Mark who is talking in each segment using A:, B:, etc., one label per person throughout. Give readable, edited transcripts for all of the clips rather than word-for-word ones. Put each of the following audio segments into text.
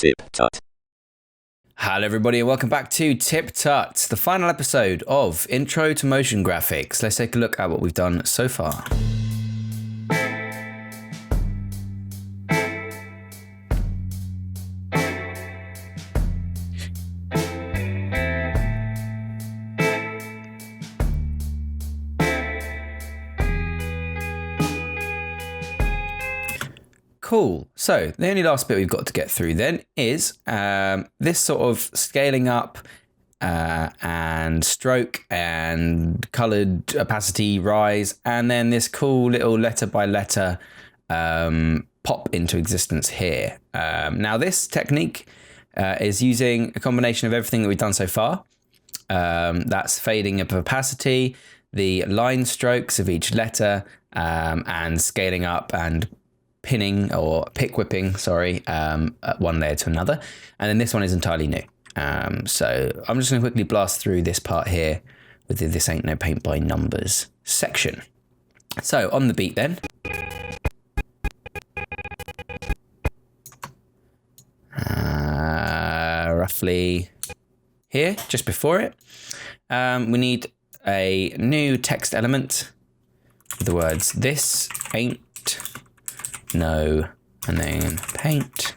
A: TipTut.
B: Hello everybody and welcome back to TipTut, the final episode of Intro to Motion Graphics. Let's take a look at what we've done so far. Cool. So the only last bit we've got to get through then is this sort of scaling up and stroke and colored opacity rise, and then this cool little letter by letter pop into existence here. Now this technique is using a combination of everything that we've done so far. That's fading of opacity, the line strokes of each letter, and scaling up and pinning or pick whipping, one layer to another. And then this one is entirely new. So I'm just going to quickly blast through this part here with the This Ain't No Paint by Numbers section. So on the beat then. Roughly here, just before it, we need a new text element with the words "This ain't no," and then paint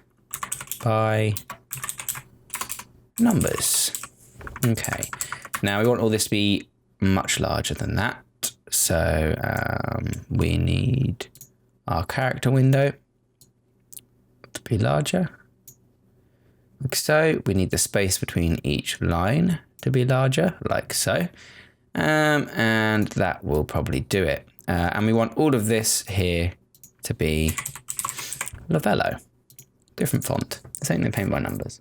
B: by numbers. Okay, now we want all this to be much larger than that. So we need our character window to be larger. Like so. We need the space between each line to be larger, like so. And that will probably do it. And we want all of this here to be Lovelo. Different font. This ain't no paint by numbers.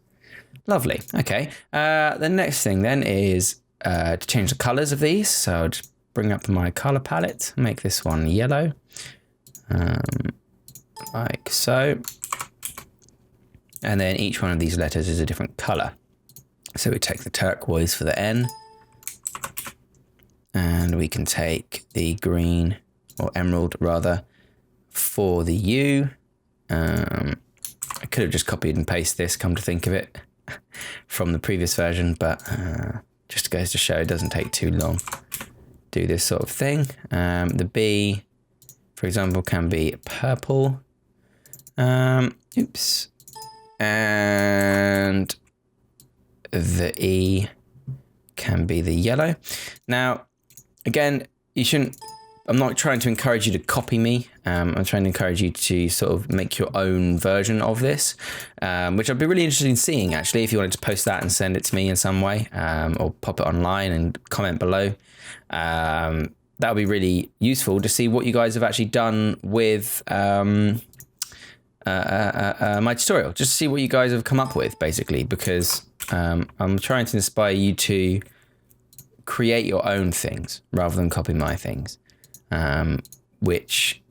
B: Lovely. Okay. The next thing then is to change the colors of these. So I'll just bring up my color palette, make this one yellow, like so. And then each one of these letters is a different color. So we take the turquoise for the N, and we can take the green, or emerald rather, for the U. I could have just copied and pasted this, come to think of it, from the previous version, but just goes to show it doesn't take too long to do this sort of thing. The B, for example, can be purple. Oops. And the E can be the yellow. Now, again, I'm not trying to encourage you to copy me. I'm trying to encourage you to sort of make your own version of this, which I'd be really interested in seeing, actually, if you wanted to post that and send it to me in some way, or pop it online and comment below. That would be really useful to see what you guys have actually done with my tutorial, just to see what you guys have come up with, basically, because I'm trying to inspire you to create your own things rather than copy my things. Which,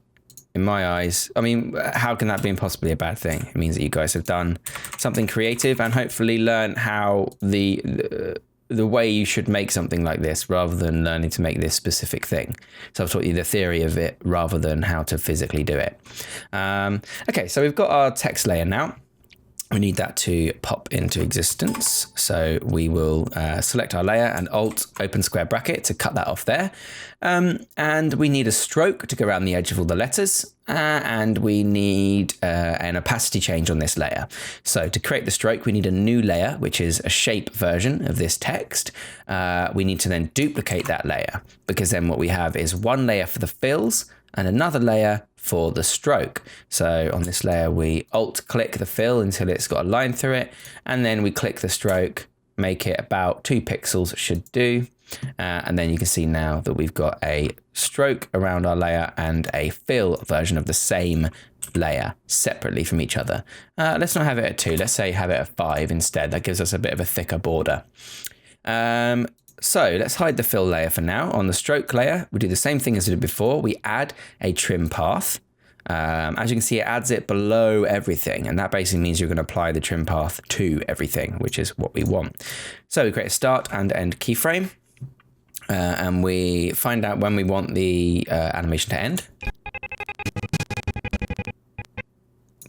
B: in my eyes, I mean, how can that be possibly a bad thing? It means that you guys have done something creative and hopefully learn how the way you should make something like this, rather than learning to make this specific thing. So I've taught you the theory of it rather than how to physically do it. Okay, so we've got our text layer now. We need that to pop into existence. So we will select our layer and Alt open square bracket to cut that off there. And we need a stroke to go around the edge of all the letters. And we need an opacity change on this layer. So to create the stroke, we need a new layer, which is a shape version of this text. We need to then duplicate that layer, because then what we have is one layer for the fills and another layer for the stroke. So on this layer, we Alt click the fill until it's got a line through it, and then we click the stroke, make it about 2 pixels should do. And then you can see now that we've got a stroke around our layer and a fill version of the same layer separately from each other. Let's not have it at 2, let's say have it at 5 instead. That gives us a bit of a thicker border. So let's hide the fill layer for now. On the stroke layer, we do the same thing as we did before. We add a trim path. As you can see, it adds it below everything, and that basically means you're going to apply the trim path to everything, which is what we want. So we create a start and end keyframe, and we find out when we want the animation to end,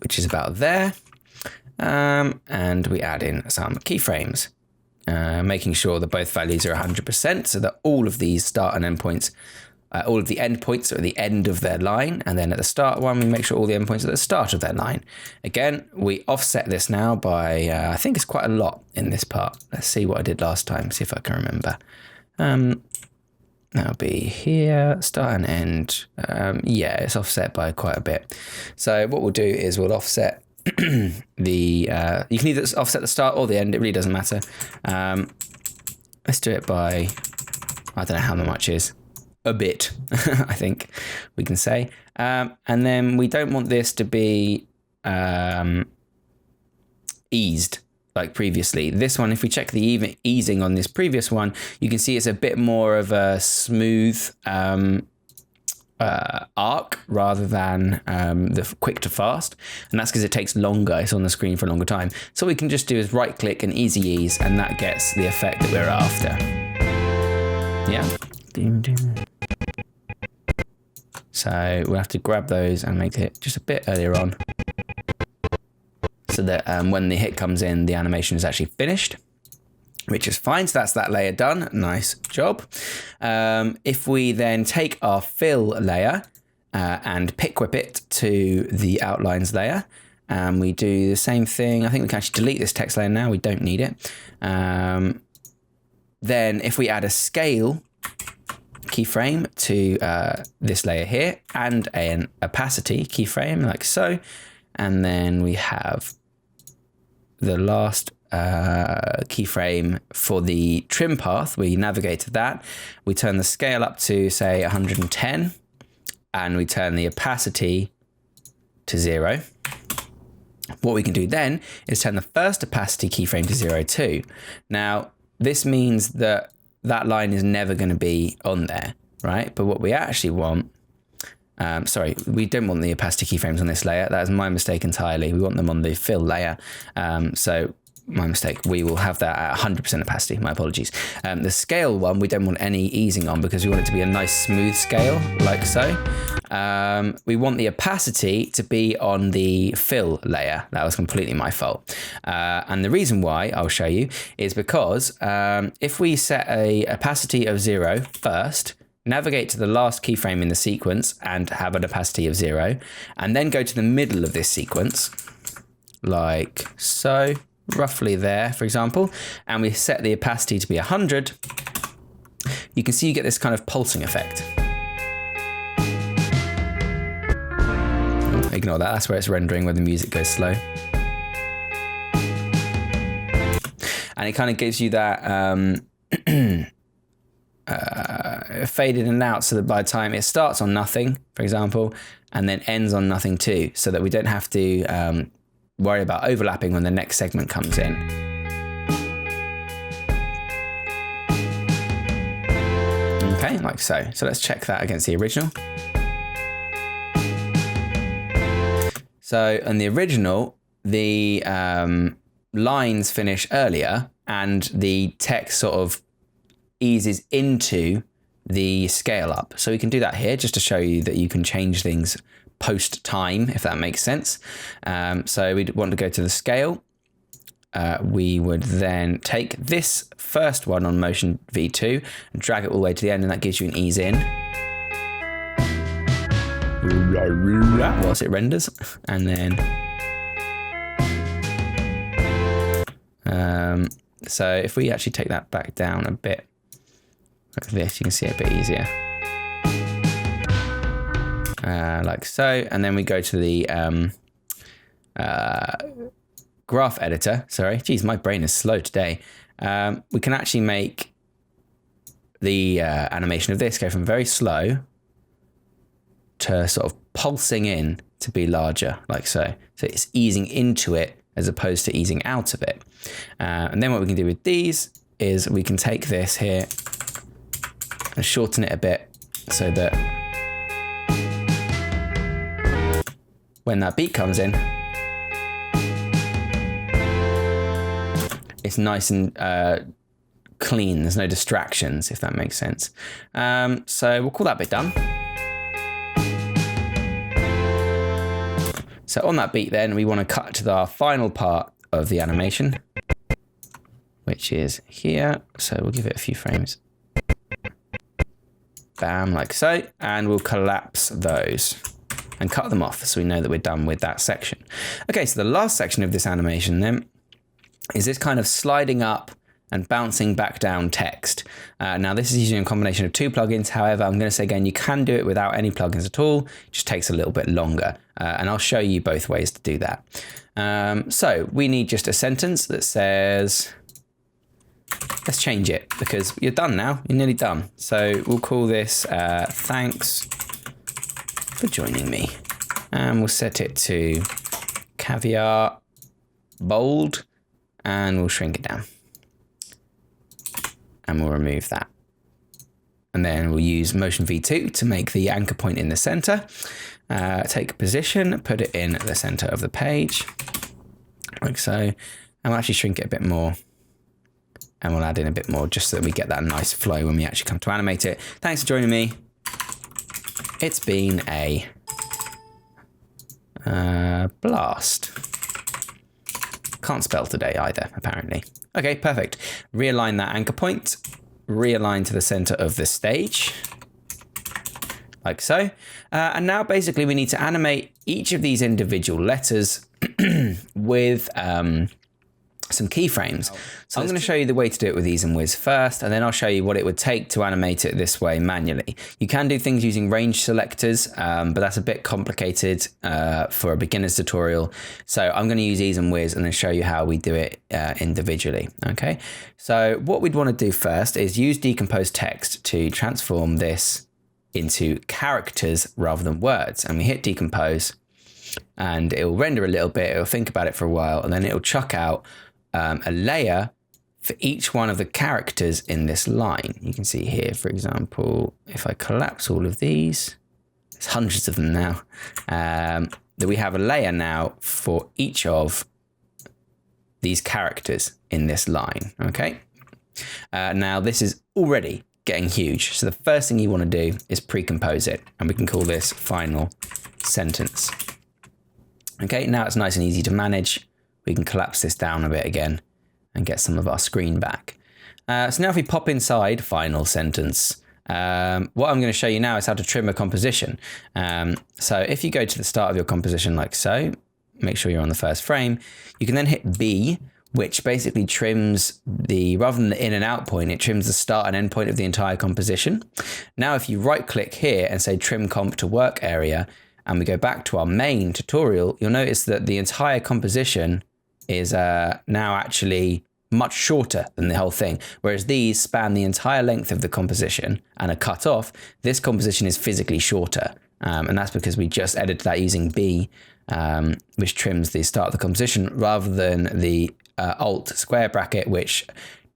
B: which is about there. and we add in some keyframes, making sure that both values are 100% so that all of these start and end points, all of the endpoints are at the end of their line, and then at the start one, we make sure all the endpoints are at the start of their line. Again, we offset this now by, I think it's quite a lot in this part. Let's see what I did last time, see if I can remember. That'll be here, start and end. Yeah, it's offset by quite a bit. So what we'll do is we'll offset you can either offset the start or the end, it really doesn't matter. Let's do it by, I don't know how much is. A bit, I think we can say. And then we don't want this to be eased like previously. This one, if we check the easing on this previous one, you can see it's a bit more of a smooth arc rather than the quick to fast. And that's because it takes longer. It's on the screen for a longer time. So what we can just do is right click and easy ease, and that gets the effect that we're after. Yeah. So we'll have to grab those and make it just a bit earlier on so that when the hit comes in, the animation is actually finished, which is fine. So that's that layer done. Nice job. If we then take our fill layer and pick whip it to the outlines layer, and we do the same thing. I think we can actually delete this text layer now. We don't need it. Then if we add a scale keyframe to this layer here and an opacity keyframe like so, and then we have the last keyframe for the trim path. We navigate to that, we turn the scale up to say 110, and we turn the opacity to 0. What we can do then is turn the first opacity keyframe to 0 too. Now this means that that line is never going to be on there, right? But what we actually want, sorry, we don't want the opacity keyframes on this layer. That is my mistake entirely. We want them on the fill layer. So my mistake, we will have that at 100% opacity, my apologies. The scale one, we don't want any easing on because we want it to be a nice smooth scale, like so. We want the opacity to be on the fill layer. That was completely my fault. And the reason why, I'll show you, is because if we set a opacity of 0 first, navigate to the last keyframe in the sequence and have an opacity of 0, and then go to the middle of this sequence, like so, roughly there, for example, and we set the opacity to be 100, you can see you get this kind of pulsing effect. Ignore that, that's where it's rendering when the music goes slow. And it kind of gives you that fade in and out, so that by the time it starts on nothing, for example, and then ends on nothing too, so that we don't have to worry about overlapping when the next segment comes in. Okay, like so. So let's check that against the original. So in the original, the lines finish earlier and the text sort of eases into the scale up. So we can do that here just to show you that you can change things post time, if that makes sense. So we'd want to go to the scale. We would then take this first one on motion V2 and drag it all the way to the end, and that gives you an ease in whilst it renders. And then so if we actually take that back down a bit like this, you can see it a bit easier. Like so, and then we go to the graph editor. Sorry, geez, my brain is slow today. We can actually make the animation of this go from very slow to sort of pulsing in to be larger, like so. So it's easing into it as opposed to easing out of it. And then what we can do with these is we can take this here and shorten it a bit so that when that beat comes in, it's nice and clean. There's no distractions, if that makes sense. So we'll call that bit done. So on that beat then, we want to cut to our final part of the animation, which is here. So we'll give it a few frames. Bam, like so. And we'll collapse those and cut them off so we know that we're done with that section. Okay, so the last section of this animation then is this kind of sliding up and bouncing back down text. Now this is using a combination of 2 plugins. However, I'm going to say again, you can do it without any plugins at all. It just takes a little bit longer. And I'll show you both ways to do that. So we need just a sentence that says, let's change it because you're done now. You're nearly done. So we'll call this thanks for joining me. And we'll set it to Caviar bold and we'll shrink it down. And we'll remove that. And then we'll use Motion V2 to make the anchor point in the center. Take a position, put it in the center of the page, like so. And we'll actually shrink it a bit more. And we'll add in a bit more just so that we get that nice flow when we actually come to animate it. Thanks for joining me. It's been a blast. Can't spell today either, apparently. Okay, perfect. Realign that anchor point. Realign to the center of the stage. Like so. And now basically we need to animate each of these individual letters with some keyframes. So I'm going to show you the way to do it with Ease and Wiz first, and then I'll show you what it would take to animate it this way manually. You can do things using range selectors, but that's a bit complicated for a beginner's tutorial. So I'm going to use Ease and Wiz and then show you how we do it individually. Okay. So what we'd want to do first is use decompose text to transform this into characters rather than words. And we hit decompose and it'll render a little bit. It'll think about it for a while and then it'll chuck out a layer for each one of the characters in this line. You can see here, for example, if I collapse all of these, there's hundreds of them now, that we have a layer now for each of these characters in this line, okay? Now this is already getting huge. So the first thing you want to do is pre-compose it, and we can call this final sentence. Okay, now it's nice and easy to manage. We can collapse this down a bit again and get some of our screen back. So now if we pop inside final sentence, what I'm going to show you now is how to trim a composition. So if you go to the start of your composition like so, make sure you're on the first frame, you can then hit B, which basically trims the, rather than the in and out point, it trims the start and end point of the entire composition. Now if you right click here and say trim comp to work area, and we go back to our main tutorial, you'll notice that the entire composition is now actually much shorter than the whole thing. Whereas these span the entire length of the composition and are cut off, this composition is physically shorter. And that's because we just edited that using B, which trims the start of the composition, rather than the Alt square bracket, which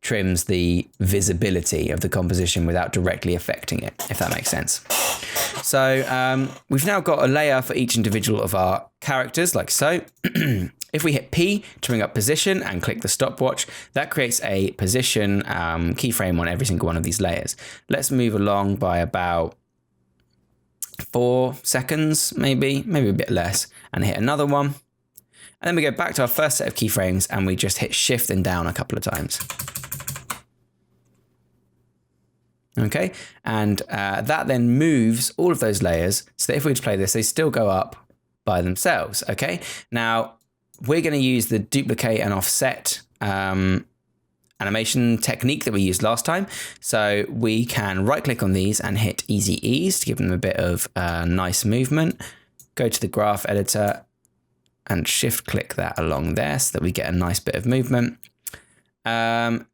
B: trims the visibility of the composition without directly affecting it, if that makes sense. So we've now got a layer for each individual of our characters, like so. If we hit P to bring up position and click the stopwatch, that creates a position keyframe on every single one of these layers. Let's move along by about 4 seconds, maybe a bit less, and hit another one. And then we go back to our first set of keyframes and we just hit shift and down a couple of times. Okay, and that then moves all of those layers so that if we were to play this, they still go up by themselves. Okay, now we're going to use the duplicate and offset animation technique that we used last time. So we can right click on these and hit Easy Ease to give them a bit of nice movement. Go to the graph editor and shift click that along there so that we get a nice bit of movement. And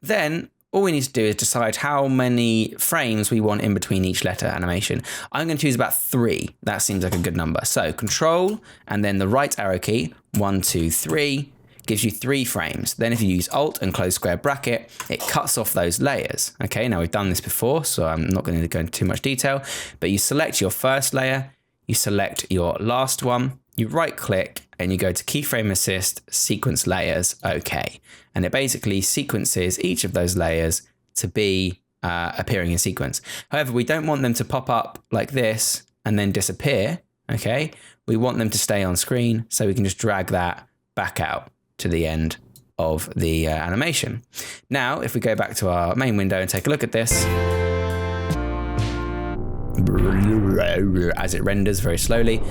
B: then all we need to do is decide how many frames we want in between each letter animation. I'm going to choose about 3. That seems like a good number. So Control and then the right arrow key, 1, 2, 3, gives you 3 frames. Then if you use Alt and close square bracket, it cuts off those layers. Okay, now we've done this before, so I'm not going to go into too much detail, but you select your first layer, you select your last one, you right click and you go to keyframe assist, sequence layers, okay. And it basically sequences each of those layers to be appearing in sequence. However, we don't want them to pop up like this and then disappear. okay, we want them to stay on screen, so we can just drag that back out to the end of the animation. Now, if we go back to our main window and take a look at this, as it renders very slowly,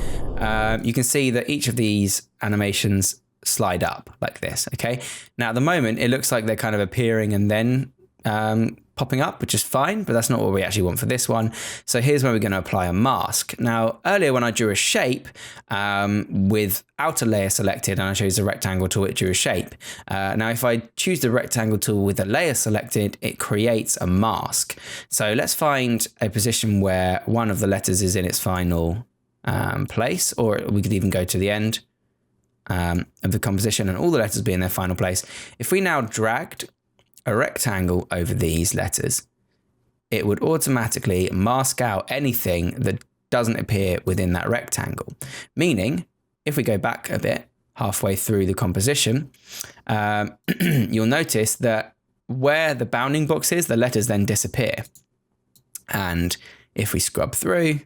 B: you can see that each of these animations slide up like this, okay? Now, at the moment, it looks like they're kind of appearing and then popping up, which is fine, but that's not what we actually want for this one. So here's where we're going to apply a mask. Now, earlier when I drew a shape without a layer selected, and I chose the rectangle tool, it drew a shape. Now, if I choose the rectangle tool with a layer selected, it creates a mask. So let's find a position where one of the letters is in its final place, or we could even go to the end of the composition and all the letters be in their final place. If we now dragged a rectangle over these letters, it would automatically mask out anything that doesn't appear within that rectangle. Meaning, if we go back a bit, halfway through the composition, you'll notice that where the bounding box is, the letters then disappear. And if we scrub through,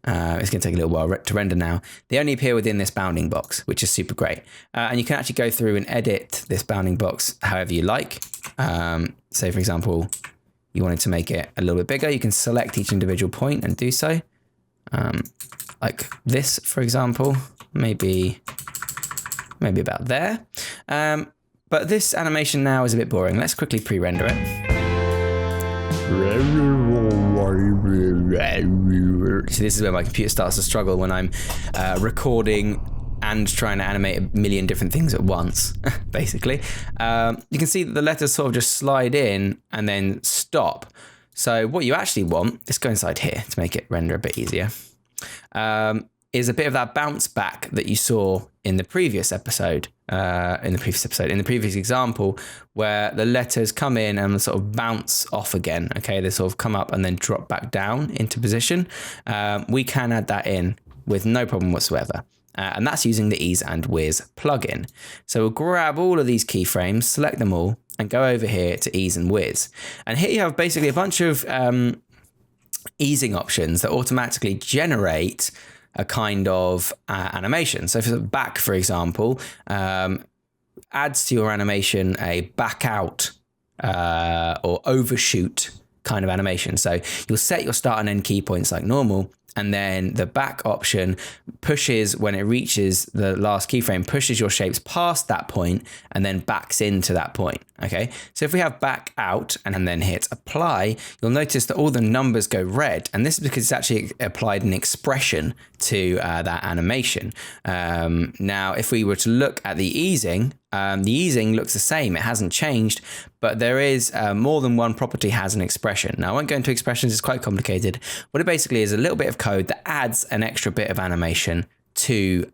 B: it's going to take a little while to render now. They only appear within this bounding box, which is super great. And you can actually go through and edit this bounding box however you like. Say, for example, you wanted to make it a little bit bigger. You can select each individual point and do so. Like this, for example, maybe about there. But this animation now is a bit boring. Let's quickly pre-render it. So this is where my computer starts to struggle when I'm recording and trying to animate a million different things at once, basically. You can see that the letters sort of just slide in and then stop. So what you actually want, let's go inside here to make it render a bit easier, is a bit of that bounce back that you saw in the previous episode, in the previous example, where the letters come in and sort of bounce off again. Okay, they sort of come up and then drop back down into position. We can add that in with no problem whatsoever. And that's using the Ease and Whiz plugin. So we'll grab all of these keyframes, select them all, and go over here to Ease and Whiz. And here you have basically a bunch of easing options that automatically generate a kind of animation. So for back, for example, adds to your animation a back out or overshoot kind of animation. So you'll set your start and end key points like normal, and then the back option pushes, when it reaches the last keyframe, pushes your shapes past that point and then backs into that point. Okay, so if we have back out and then hit apply, you'll notice that all the numbers go red, and this is because it's actually applied an expression to that animation. Now, if we were to look at the easing looks the same. It hasn't changed, but there is more than one property has an expression. Now, I won't go into expressions. It's quite complicated. What it basically is a little bit of code that adds an extra bit of animation to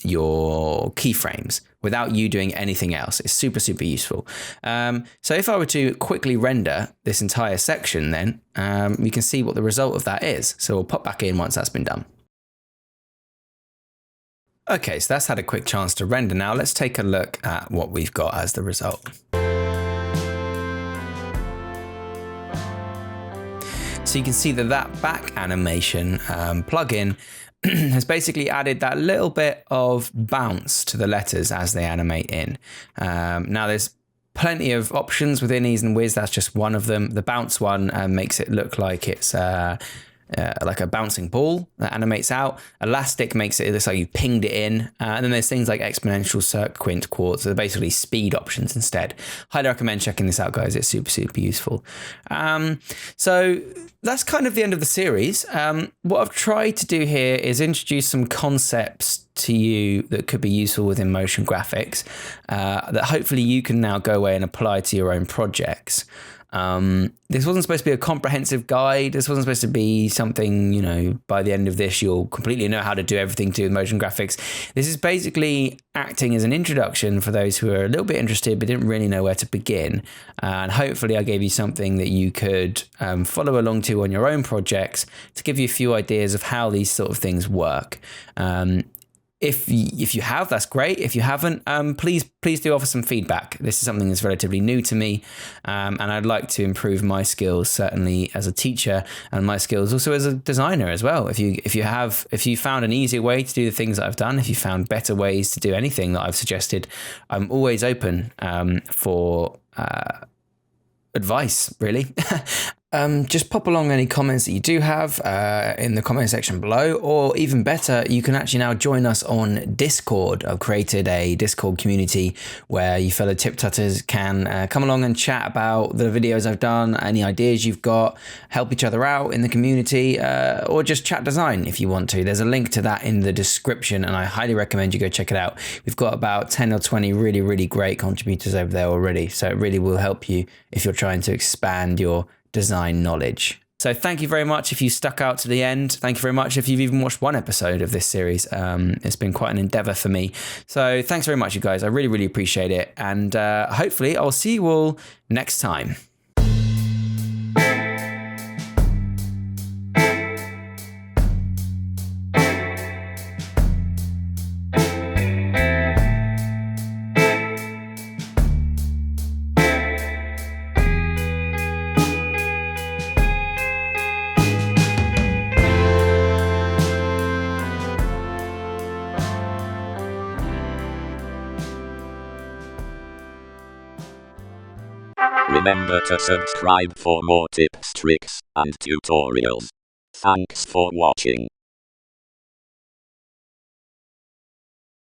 B: your keyframes without you doing anything else. It's super, super useful. So if I were to quickly render this entire section, then we can see what the result of that is. So we'll pop back in once that's been done. Okay, so that's had a quick chance to render. Now let's take a look at what we've got as the result. So you can see that back animation plugin has basically added that little bit of bounce to the letters as they animate in. Now there's plenty of options within Ease and Whiz. That's just one of them. The bounce one makes it look like it's like a bouncing ball that animates out. Elastic makes it look like you pinged it in. And then there's things like exponential, cirquint, quartz. They're basically speed options instead. Highly recommend checking this out, guys. It's super, super useful. So that's kind of the end of the series. What I've tried to do here is introduce some concepts to you that could be useful within motion graphics that hopefully you can now go away and apply to your own projects. This wasn't supposed to be a comprehensive guide. This wasn't supposed to be something, you know, by the end of this, you'll completely know how to do everything to do with motion graphics. This is basically acting as an introduction for those who are a little bit interested, but didn't really know where to begin. And hopefully I gave you something that you could follow along to on your own projects to give you a few ideas of how these sort of things work. if you have, that's great. If you haven't, please do offer some feedback. This is something that's relatively new to me, and I'd like to improve my skills, certainly as a teacher, and my skills also as a designer as well. If you found an easier way to do the things that I've done, if you found better ways to do anything that I've suggested, I'm always open for advice, really. Just pop along any comments that you do have in the comment section below, or even better, you can actually now join us on Discord. I've created a Discord community where you fellow TipTutters can come along and chat about the videos I've done, any ideas you've got, help each other out in the community, or just chat design if you want to. There's a link to that in the description, and I highly recommend you go check it out. We've got about 10 or 20 really, really great contributors over there already, so it really will help you if you're trying to expand your design knowledge. So thank you very much if you stuck out to the end. Thank you very much if you've even watched one episode of this series. It's been quite an endeavor for me. So thanks very much, you guys. I really, really appreciate it. And hopefully I'll see you all next time.
A: Remember to subscribe for more tips, tricks, and tutorials. Thanks for watching.